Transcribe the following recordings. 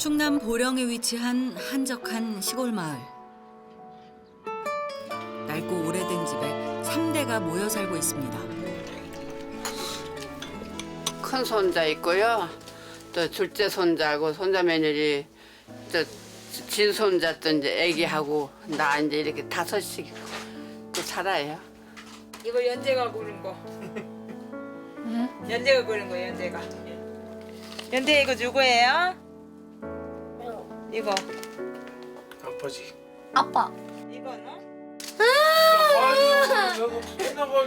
충남 보령에 위치한 한적한 시골 마을. 낡고 오래된 집에 3대가 모여 살고 있습니다. 큰 손자 있고요. 또 둘째 손자하고 손자 며느리, 또 진손자 또 이제 애기하고 나 이제 이렇게 다섯씩 또 살아요. 이거 연재가 고른 거. 연재가 고른 거, 연재가. 연재 이거 누구예요? 이거. 아빠지. 아빠. 이거는? 내가 끝나고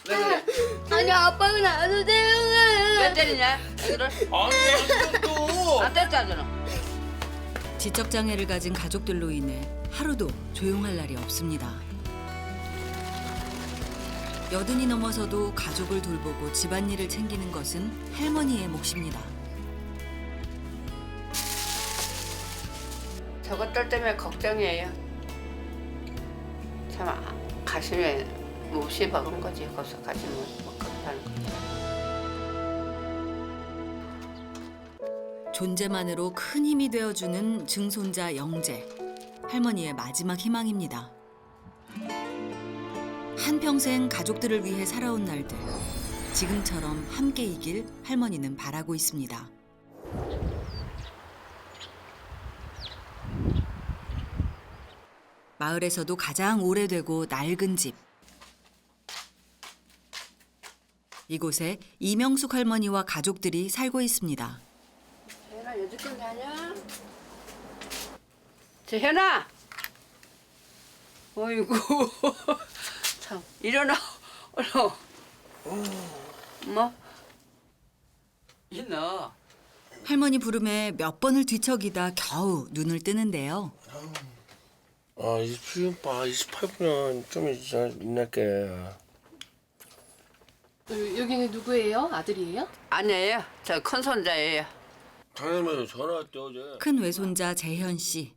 그래. 아니 아빠가 나도 데려가. 몇 대리냐? 애기를? 아니 또. 안 됐잖아. 지적 장애를 가진 가족들로 인해 하루도 조용할 날이 없습니다. 80이 넘어서도 가족을 돌보고 집안일을 챙기는 것은 할머니의 몫입니다. 저것들 때문에 걱정이에요. 참 가슴에 몹시 박은 거지. 거기서 가슴을 못 걷다는 거. 존재만으로 큰 힘이 되어주는 증손자 영재. 할머니의 마지막 희망입니다. 한평생 가족들을 위해 살아온 날들. 지금처럼 함께 이길 할머니는 바라고 있습니다. 마을에서도 가장 오래되고 낡은 집. 이곳에 이명숙 할머니와 가족들이 살고 있습니다. 혜연아 여지껏 가냐? 재현아! 어이구 참 일어나 얼른. 뭐? 이너 할머니 부름에 몇 번을 뒤척이다 겨우 눈을 뜨는데요. 아, 지금 봐. 28분은 좀 지날게. 여기는 누구예요? 아들이에요? 아니에요. 저 큰 손자예요. 장남이 전화 왔대 어제. 큰 외손자 재현 씨.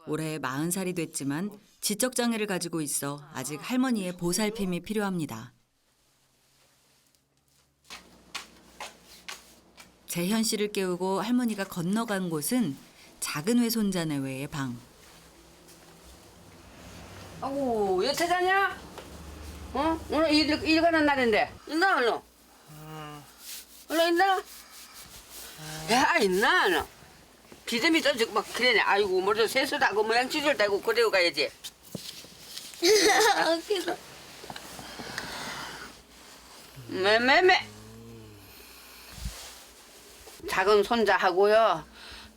올해 40살이 됐지만 지적 장애를 가지고 있어 아직 할머니의 보살핌이 필요합니다. 재현 씨를 깨우고 할머니가 건너간 곳은 작은 외손자 내외의 방. 아우 여태 자냐? 어? 오늘 일 가는 날인데 있나 얼른? 얼른 있나? 야 있나 너? 비듬이 떠지고 막 그러네. 아이고 뭐저 세수도 하고 모양 찢을 대고 그래고 가야지. 그래서 매매매. 작은 손자하고요.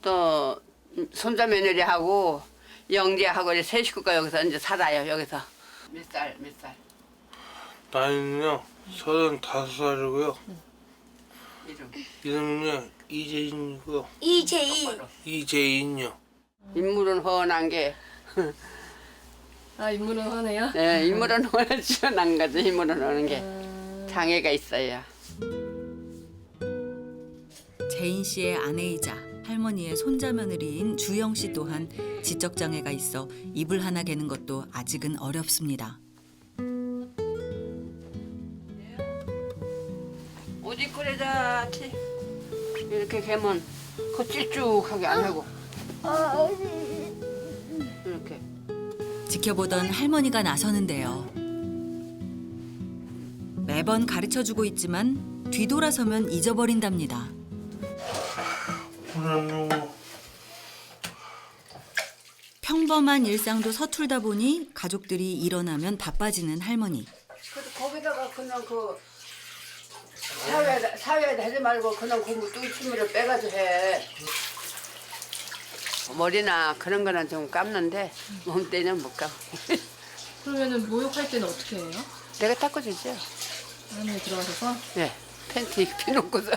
또 손자 며느리하고 영재하고 이제 세 식구가 여기서 이제 살아요. 여기서 몇 살? 나이는요 35살이고요. 이름. 이름은요 이재인이고요. 이재희. 이재인요. 인물은 훤한 게. 아 인물은 하네요. 네, 인물은 훤하지는 거죠. 인물은 훤한 게 장애가 있어요. 재인 씨의 아내이자 할머니의 손자 며느리인 주영 씨 또한 지적 장애가 있어 이불 하나 개는 것도 아직은 어렵습니다. 옷 입고 그래자지. 이렇게 개면 그 찔쭉하게 안 하고 이렇게. 지켜보던 할머니가 나서는데요. 매번 가르쳐주고 있지만 뒤돌아서면 잊어버린답니다. 오늘은 평범한 일상도 서툴다 보니 가족들이 일어나면 바빠지는 할머니. 그래도 거기다가 그냥 그 사회에다 하지 말고 그냥 공부 뚱치미를 빼가지고 해. 머리나 그런 거는 좀 감는데 몸 때는 못 감. 그러면은 목욕할 때는 어떻게 해요? 내가 닦아주죠. 안에 들어가셔서 네, 팬티 입혀놓고서.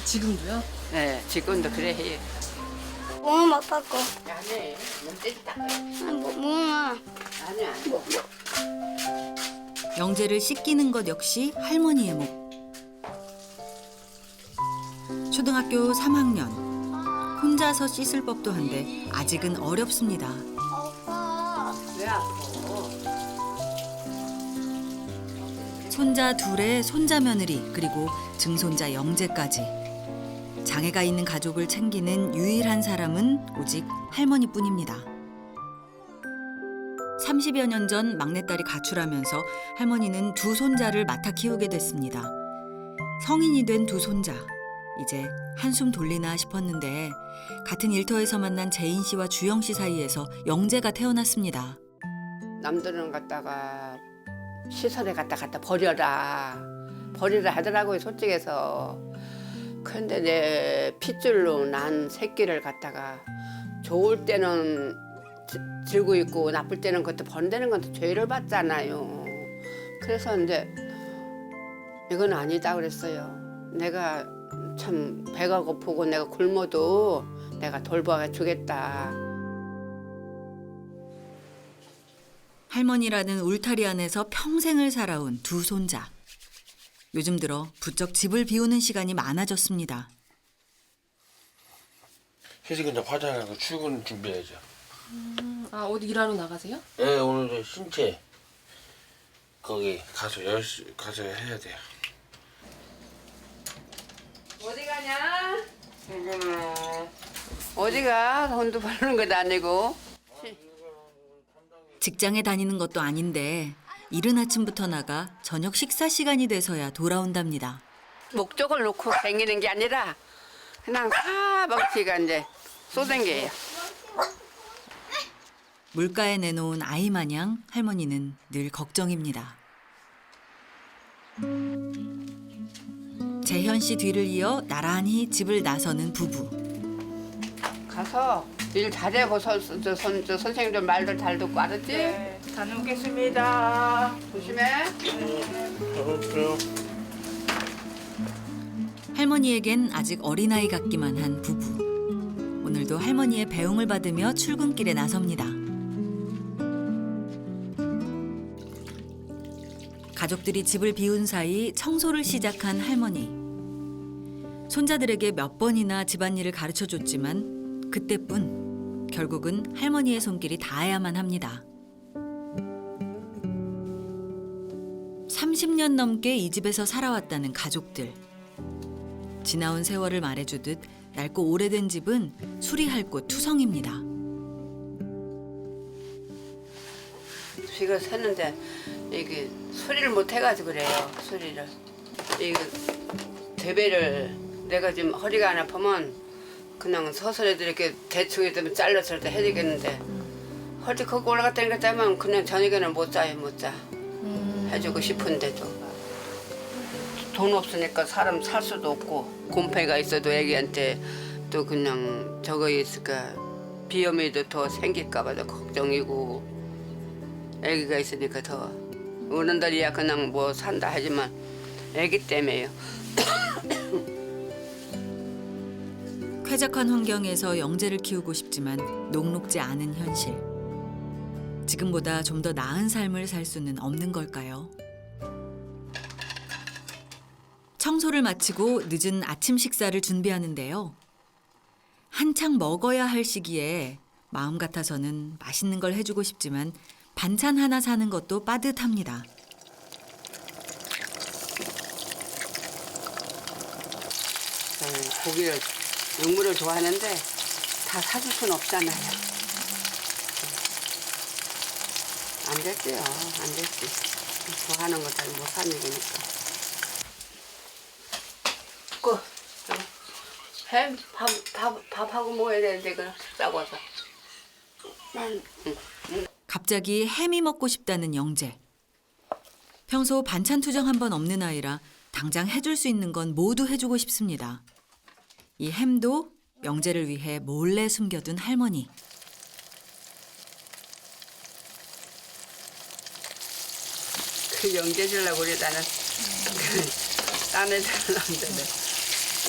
지금도요? 네, 지금도 그래 해요. 뭐 아빠 거. 안해, 몸 때리 닦아. 뭐야? 아니야. 영재를 씻기는 것 역시 할머니의 몫. 초등학교 3학년. 혼자서 씻을 법도 한데 아직은 어렵습니다. 아빠. 왜 아파? 손자 둘에 손자 며느리 그리고 증손자 영재까지 장애가 있는 가족을 챙기는 유일한 사람은 오직 할머니뿐입니다. 30여 년 전 막내딸이 가출하면서 할머니는 두 손자를 맡아 키우게 됐습니다. 성인이 된 두 손자. 이제 한숨 돌리나 싶었는데 같은 일터에서 만난 재인 씨와 주영 씨 사이에서 영재가 태어났습니다. 남들은 갖다가 시설에 갖다 버려라 하더라고요, 솔직해서. 그런데 내 핏줄로 난 새끼를 갖다가 좋을 때는 들고 있고 나쁠 때는 그것도 버린다는 건 죄를 받잖아요. 그래서 이제 이건 아니다 그랬어요. 내가 참 배가 고프고 내가 굶어도 내가 돌보아 주겠다. 할머니라는 울타리 안에서 평생을 살아온 두 손자. 요즘 들어 부쩍 집을 비우는 시간이 많아졌습니다. 희석이 이제 화장하고 출근 준비해야죠. 아, 어디 일하러 나가세요? 네, 오늘 저 신체 거기 가서 10시 가서 해야 돼요. 어디 가냐? 어디가? 돈도 버는 것도 아니고. 직장에 다니는 것도 아닌데 이른 아침부터 나가 저녁 식사 시간이 돼서야 돌아온답니다. 목적을 놓고 다니는 게 아니라 그냥 사먹기가 이제 쏘댕겨요. 물가에 내놓은 아이 마냥 할머니는 늘 걱정입니다. 재현 씨 뒤를 이어 나란히 집을 나서는 부부. 가서 일 잘해고 선생님들 말들 잘 듣고 알았지? 네, 다녀오겠습니다. 조심해. 알았어요. 할머니에겐 아직 어린아이 같기만 한 부부. 오늘도 할머니의 배웅을 받으며 출근길에 나섭니다. 가족들이 집을 비운 사이 청소를 시작한 할머니. 손자들에게 몇 번이나 집안일을 가르쳐줬지만 그때뿐 결국은 할머니의 손길이 닿아야만 합니다. 30년 넘게 이 집에서 살아왔다는 가족들. 지나온 세월을 말해주듯 낡고 오래된 집은 수리할 곳 투성입니다. 이거 샜는데 이게 수리를 못 해가지고 그래요. 수리를. 이거 대배를 내가 지금 허리가 안 아프면 그냥 서서히도 이렇게 대충 있으면 잘라서 때 해주겠는데 허리 거기 올라갔다니까 자면 그냥 저녁에는 못 자요, 못 자. 해주고 싶은데도 돈 없으니까 사람 살 수도 없고 곰팡이가 있어도 애기한테 또 그냥 저거 있을까 비염이도 더 생길까 봐도 걱정이고 애기가 있으니까 더 어른들이야 그냥 뭐 산다 하지만 애기 때문에요. 쾌적한 환경에서 영재를 키우고 싶지만 녹록지 않은 현실. 지금보다 좀 더 나은 삶을 살 수는 없는 걸까요? 청소를 마치고 늦은 아침 식사를 준비하는데요. 한창 먹어야 할 시기에 마음 같아서는 맛있는 걸 해주고 싶지만 반찬 하나 사는 것도 빠듯합니다. 고기를 육물을 좋아하는데 다 사줄 수는 없잖아요. 안 됐지요. 안 됐지. 좋아하는 거 잘 못 사니까. 밥하고 먹어야 되는데 그냥 싸고서. 갑자기 햄이 먹고 싶다는 영재. 평소 반찬 투정 한 번 없는 아이라 당장 해줄 수 있는 건 모두 해주고 싶습니다. 이 햄도 영재를 위해 몰래 숨겨둔 할머니. 그 영재 주려고 우리 나는 딴 애들 남자들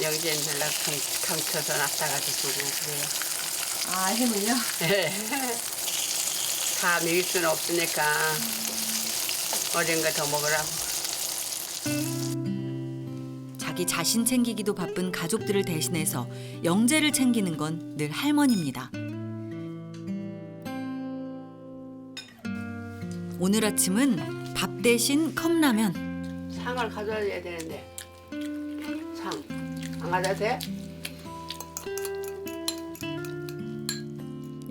영재 주려고 감춰서 놨다가지고 주고 그래요. 아, 햄을요? 네. 다 먹일 수는 없으니까 어린 거 더 먹으라고. 자기 자신 챙기기도 바쁜 가족들을 대신해서 영재를 챙기는 건 늘 할머니입니다. 오늘 아침은 밥 대신 컵라면. 상을 가져야 되는데 상 안 가져도 돼?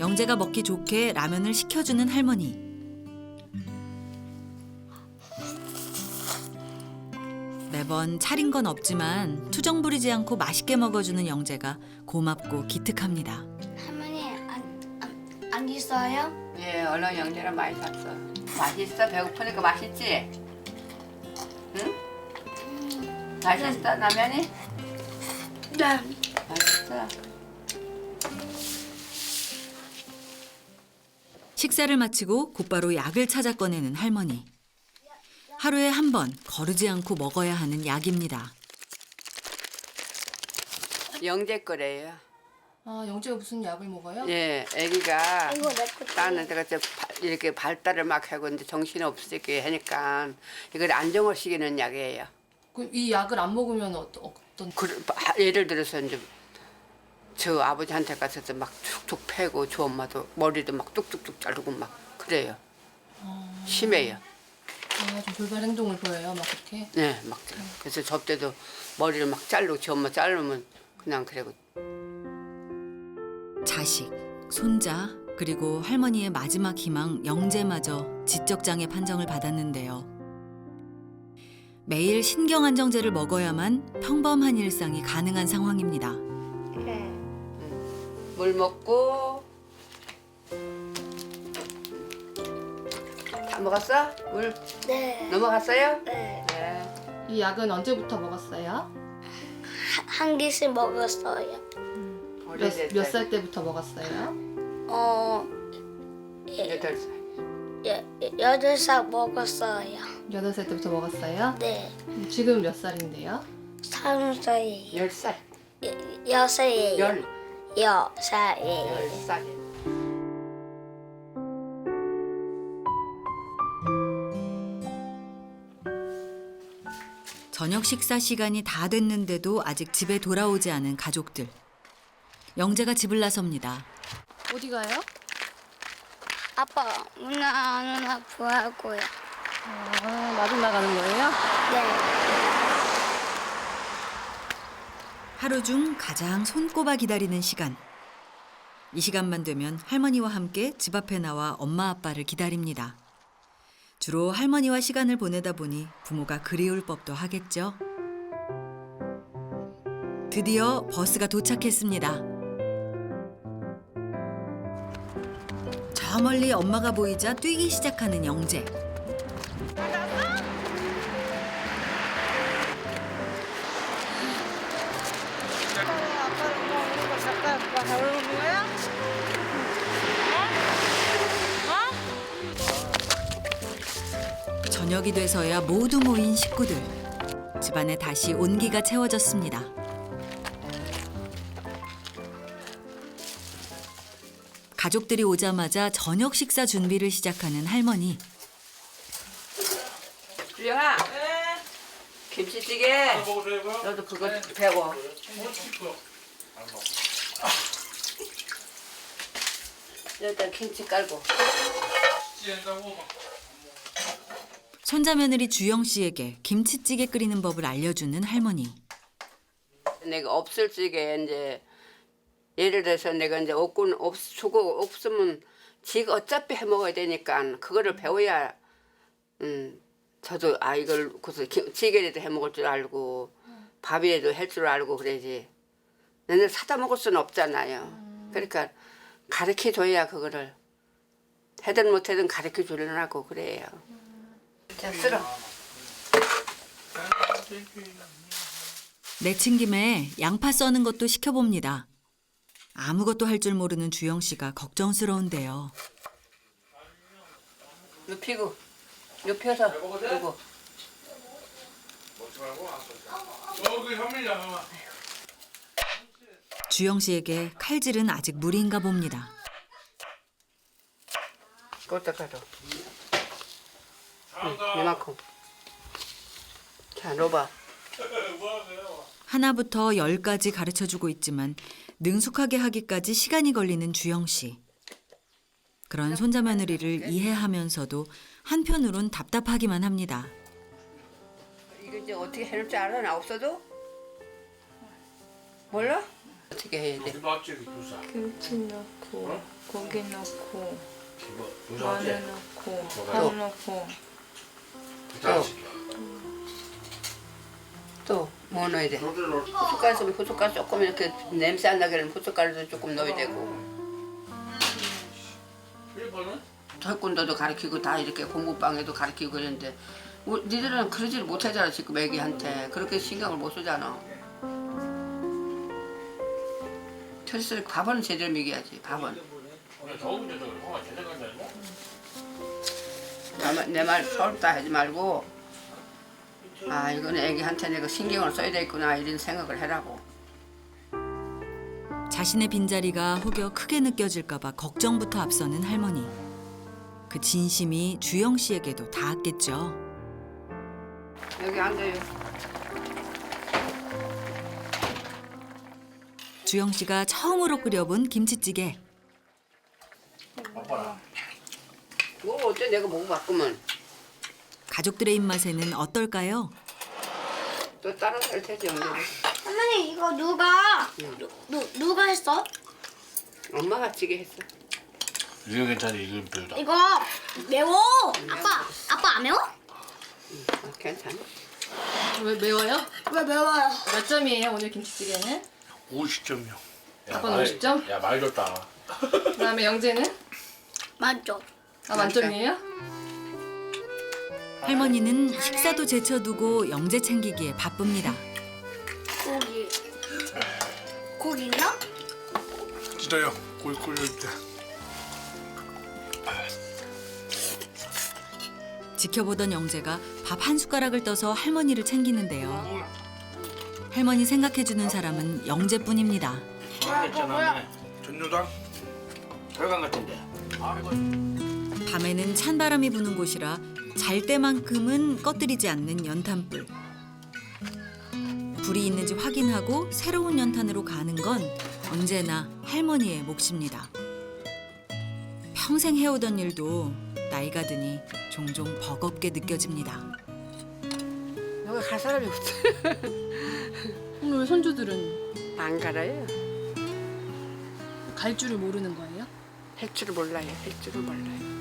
영재가 먹기 좋게 라면을 식혀주는 할머니. 매번 차린 건 없지만 투정 부리지 않고 맛있게 먹어주는 영재가 고맙고 기특합니다. 할머니 안 있어요? 예, 얼른 영재랑 많이 샀어. 맛있어? 배고프니까 맛있지? 응? 맛있어, 라면이? 네. 맛있어. 식사를 마치고 곧바로 약을 찾아 꺼내는 할머니. 하루에 한 번 거르지 않고 먹어야 하는 약입니다. 영재 거래요. 아, 영재가 무슨 약을 먹어요? 예, 아기가 이거 내 거. 나는 내가 이렇게 발달을 막 하고 이제 정신이 없게 하니까 이걸 안정을 시키는 약이에요. 그럼 이 약을 안 먹으면 어떤 예를 들어서 이제 저 아버지한테 가서도 막 툭툭 패고 저 엄마도 머리도 막 뚝뚝뚝 자르고 막 그래요. 심해요. 좀 돌발 행동을 보여요, 막 그렇게? 네, 막 그래서 저 때도 머리를 막 자르고 저 엄마 자르면 그냥 그래고 자식, 손자, 그리고 할머니의 마지막 희망 영재마저 지적장애 판정을 받았는데요. 매일 신경안정제를 먹어야만 평범한 일상이 가능한 상황입니다. 물 먹고 다 먹었어? 물 네. 넘어갔어요? 네. 네. 이 약은 언제부터 먹었어요? 한 개씩 먹었어요. 몇 살 때부터 먹었어요? 여덟 살. 8살 먹었어요. 8살 때부터 먹었어요? 네. 지금 몇 살인데요? 3살이에요. 10살. 6살이에요. 6살이에요. 10살. 저녁 식사 시간이 다 됐는데도 아직 집에 돌아오지 않은 가족들. 영재가 집을 나섭니다. 어디 가요? 아빠, 누나 구하고요. 마중 나가는 거예요? 네. 하루 중 가장 손꼽아 기다리는 시간. 이 시간만 되면 할머니와 함께 집 앞에 나와 엄마 아빠를 기다립니다. 주로 할머니와 시간을 보내다 보니 부모가 그리울 법도 하겠죠. 드디어 버스가 도착했습니다. 저 멀리 엄마가 보이자 뛰기 시작하는 영재. 아빠는 뭐 이런 거 잠깐 배우는 거야? 저녁이 돼서야 모두 모인 식구들. 집안에 다시 온기가 채워졌습니다. 가족들이 오자마자 저녁 식사 준비를 시작하는 할머니. 주영아, 네. 김치찌개. 너도 그거 배워. 여기다 김치 깔고. 손자 며느리 주영 씨에게 김치찌개 끓이는 법을 알려주는 할머니. 내가 없을 적에 이제 예를 들어서 내가 이제 주고 없으면 지가 어차피 해 먹어야 되니까 그거를 배워야 저도 이걸 그래서 찌개라도 해 먹을 줄 알고 밥이라도 할 줄 알고 그래야지. 너네 사다 먹을 수는 없잖아요. 그러니까 가르쳐 줘야 그거를 해든 못해든 가르쳐 주려고 그래요. 자, 쓸어. 내친 김에 양파 써는 것도 시켜봅니다. 아무것도 할 줄 모르는 주영 씨가 걱정스러운데요. 눕히고 눕혀서 그리고 주영 씨에게 칼질은 아직 무리인가 봅니다. 그것도 가져. 이만큼. 자, 넣어봐. 하나부터 10까지 가르쳐주고 있지만 능숙하게 하기까지 시간이 걸리는 주영 씨. 그런 손자 며느리를 이해하면서도 한편으론 답답하기만 합니다. 이거 이제 어떻게 해놓을 줄 알아? 나 없어도? 몰라? 어떻게 해야 돼? 누가 왔지? 두사. 김치 넣고 고기 넣고 누가 마늘 왔지? 넣고 또. 밥 넣고 또 뭐 넣어야 돼? 소주를 넣을 후춧가루 조금 이렇게 냄새 안 나게 하려면 후춧가루도 조금 넣어야 되고. 1번은? 태권도도 가르치고 다 이렇게 공부방에도 가르치고 그랬는데 니들은 그러지를 못하잖아 지금 애기한테. 그렇게 신경을 못 쓰잖아. 철수를 밥은 제대로 먹여야지. 밥은. 오늘 더운데도 형아 제대로 간다는 거? 내 말 서럽다 하지 말고 아 이거는 애기한테 내가 신경을 써야 되겠구나 이런 생각을 해라고. 자신의 빈자리가 혹여 크게 느껴질까 봐 걱정부터 앞서는 할머니. 그 진심이 주영 씨에게도 닿았겠죠. 여기 앉아요. 주영 씨가 처음으로 끓여본 김치찌개. 아빠랑. 뭐 어째 내가 먹어봤구먼. 가족들의 입맛에는 어떨까요? 또 따라서 할 테지 언제. 할머니 이거 누가 누가 했어? 엄마가 찌개 했어. 이거 괜찮아. 이건 별로다. 이거 매워. 아빠 안 매워? 괜찮아. 왜 매워요? 왜 매워요? 몇 점이에요 오늘 김치찌개는? 50점이요. 아빠는 50점? 야, 말 좋다. 그다음에 영재는? 만족. 아 만점이에요? 할머니는 식사도 제쳐두고 영재 챙기기에 바쁩니다. 고기 있나? 진짜요. 고기 끓일 때. 지켜보던 영재가 밥 한 숟가락을 떠서 할머니를 챙기는데요. 할머니 생각해주는 사람은 영재뿐입니다. 괜찮아. 전유당? 혈관 같은데. 밤에는 찬바람이 부는 곳이라 잘 때만큼은 꺼뜨리지 않는 연탄불. 불이 있는지 확인하고 새로운 연탄으로 가는 건 언제나 할머니의 몫입니다. 평생 해오던 일도 나이가 드니 종종 버겁게 느껴집니다. 너가 갈 사람이 없어. 오늘 왜 손주들은 안 갈아요. 갈 줄을 모르는 거예요? 할 줄을 몰라요. 할 줄을 몰라요.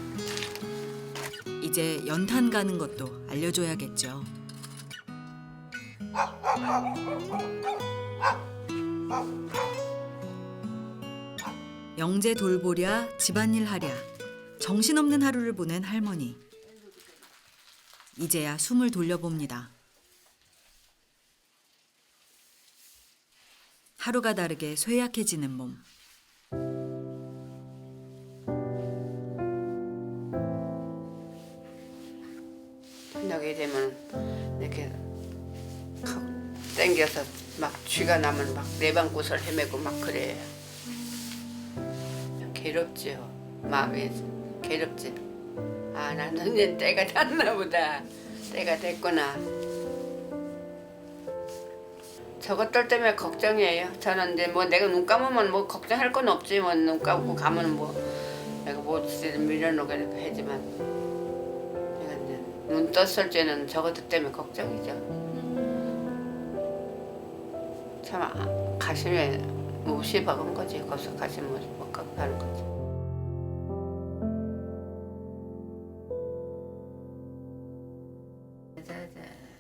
이제 연탄 가는 것도 알려줘야겠죠. 영재 돌보랴 집안일 하랴 정신없는 하루를 보낸 할머니. 이제야 숨을 돌려봅니다. 하루가 다르게 쇠약해지는 몸. 저녁에 되면 이렇게 확 땡겨서 막 쥐가 나면 막 내방구설 헤매고 막 그래. 괴롭죠. 마음이 괴롭지. 아 나는 이제 때가 됐나 보다. 때가 됐구나. 저것들 때문에 걱정이에요. 저는 이제 뭐 내가 눈 감으면 뭐 걱정할 건 없지. 뭐 눈 감고 가면 뭐 내가 뭐 밀어놓게 하지만 내가 이제 눈 떴을 때는 저것들 때문에 걱정이죠. 참 가슴에 몹시 박은 거지. 거기서 가슴 못 갖고 가는 거지.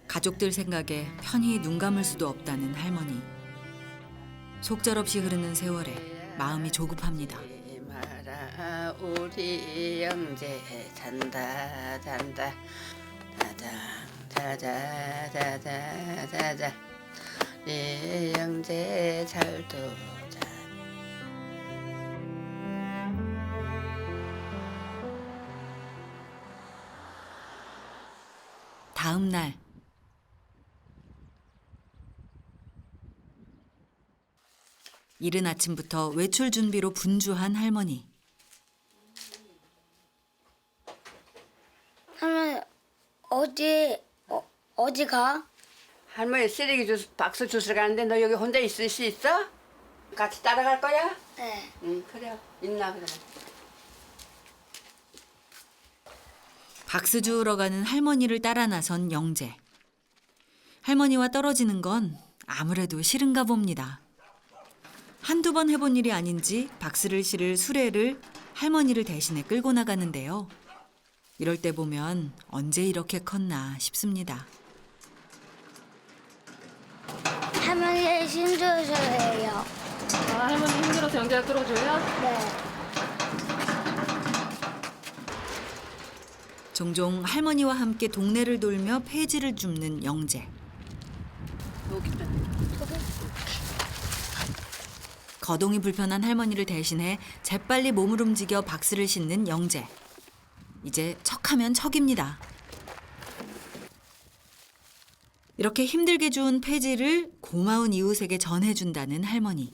가족들 생각에 편히 눈 감을 수도 없다는 할머니. 속절없이 흐르는 세월에 마음이 조급합니다. 마라 우리 영재 잔다 잔다 자자 자자 자자 이 영재 잘도 자. 다음 날 이른 아침부터 외출 준비로 분주한 할머니. 할머니 어디 가? 할머니 쓰레기 주스 박스 주스러 가는데 너 여기 혼자 있을 수 있어? 같이 따라갈 거야? 네. 응 그래 있나 그래. 박스 주우러 가는 할머니를 따라 나선 영재. 할머니와 떨어지는 건 아무래도 싫은가 봅니다. 한두 번 해본 일이 아닌지 박스를 실을 수레를 할머니를 대신해 끌고 나가는데요. 이럴 때 보면 언제 이렇게 컸나 싶습니다. 할머니 힘들어서 해요. 아, 할머니 힘들어서 영재가 끌어줘요? 네. 종종 할머니와 함께 동네를 돌며 폐지를 줍는 영재. 여기 있다. 거동이 불편한 할머니를 대신해 재빨리 몸을 움직여 박스를 싣는 영재. 이제 척하면 척입니다. 이렇게 힘들게 준 폐지를 고마운 이웃에게 전해준다는 할머니.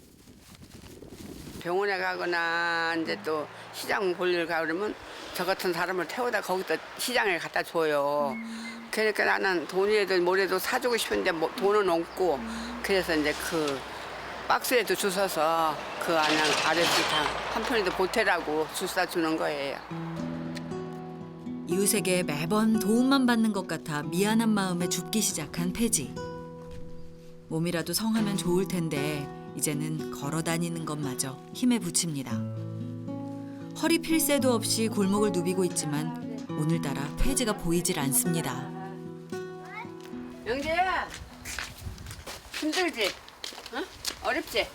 병원에 가거나 이제 또 시장 볼일 가 그러면 저 같은 사람을 태워다 거기다 시장에 갖다 줘요. 그러니까 나는 돈이라도 뭐라도 사주고 싶은데 뭐 돈은 없고 그래서 이제 그 박스에도 주워서 그 아저씨 한 푼이도 보태라고 주사 주는 거예요. 이웃에게 매번 도움만 받는 것 같아 미안한 마음에 줍기 시작한 폐지. 몸이라도 성하면 좋을 텐데 이제는 걸어 다니는 것마저 힘에 부칩니다. 허리 필 새도 없이 골목을 누비고 있지만 오늘따라 폐지가 보이질 않습니다. 영재야 힘들지? 어? 어렵지? 어?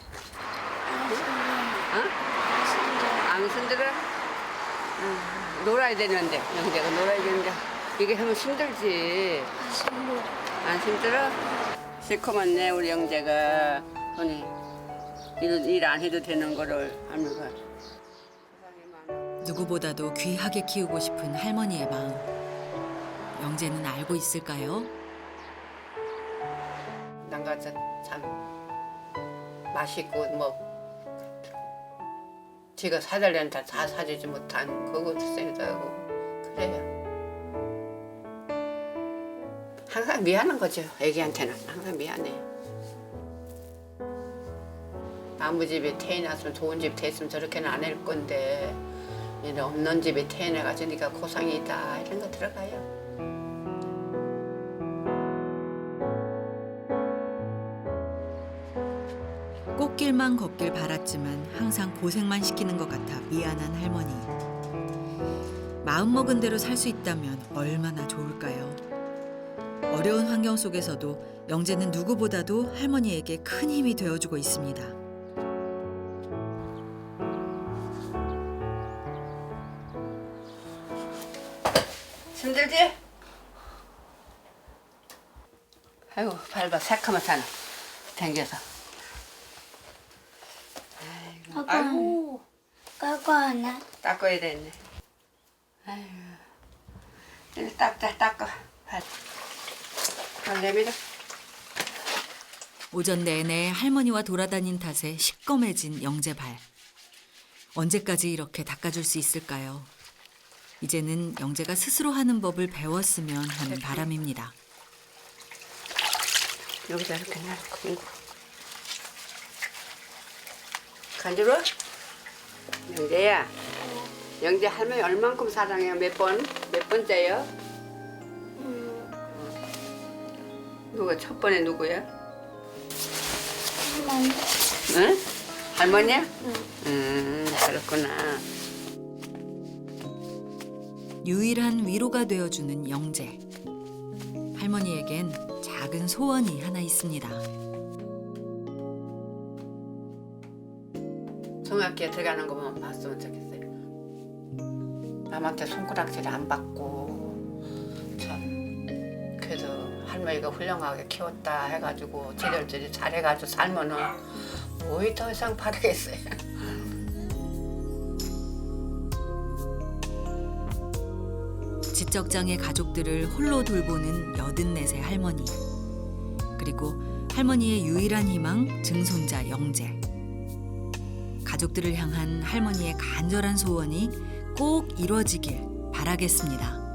안 힘들어? 놀아야 되는데 영재가 놀아야 되는데 이게 하면 힘들지. 안 힘들어? 시커먼네 우리 영재가 아니 일 안 해도 되는 거를 하면서 누구보다도 귀하게 키우고 싶은 할머니의 마음. 영재는 알고 있을까요? 난가서 참 맛있고 뭐 지가 사달라는 다 사주지 못한 그것도 생각하고 그래요. 항상 미안한 거죠. 애기한테는 항상 미안해. 아무 집에 태어났으면 좋은 집 됐으면 저렇게는 안 할 건데 이런 없는 집에 태어나가지고 네가 고상이다 이런 거 들어가요. 꽃길만 걷길 바랐지만 항상 고생만 시키는 것 같아 미안한 할머니. 마음먹은 대로 살 수 있다면 얼마나 좋을까요? 어려운 환경 속에서도 영재는 누구보다도 할머니에게 큰 힘이 되어주고 있습니다. 힘들지? 아이고 밟아 새카만 사는 댕겨서. 아이고 까고 하나? 닦아야 되네. 아이고 이제 닦아. 발 내밀어. 오전 내내 할머니와 돌아다닌 탓에 시꺼매진 영재 발. 언제까지 이렇게 닦아줄 수 있을까요? 이제는 영재가 스스로 하는 법을 배웠으면 하는 바람입니다. 여기다 이렇게 놔놓고 간지러워? 영재야, 영재 할머니 얼만큼 사랑해요? 몇 번째요? 누가 첫 번에 누구야? 할머니. 응? 할머니야? 그렇구나. 유일한 위로가 되어주는 영재. 할머니에겐 작은 소원이 하나 있습니다. 중학교에 들어가는 것만 봤으면 좋겠어요. 남한테 손가락질 안 받고 참 그래도 할머니가 훌륭하게 키웠다 해가지고 지들들이 잘해가지고 살면은 뭐 더 이상 바라겠어요. 지적장애 가족들을 홀로 돌보는 84세 할머니. 그리고 할머니의 유일한 희망 증손자 영재. 가족들을 향한 할머니의 간절한 소원이 꼭 이루어지길 바라겠습니다.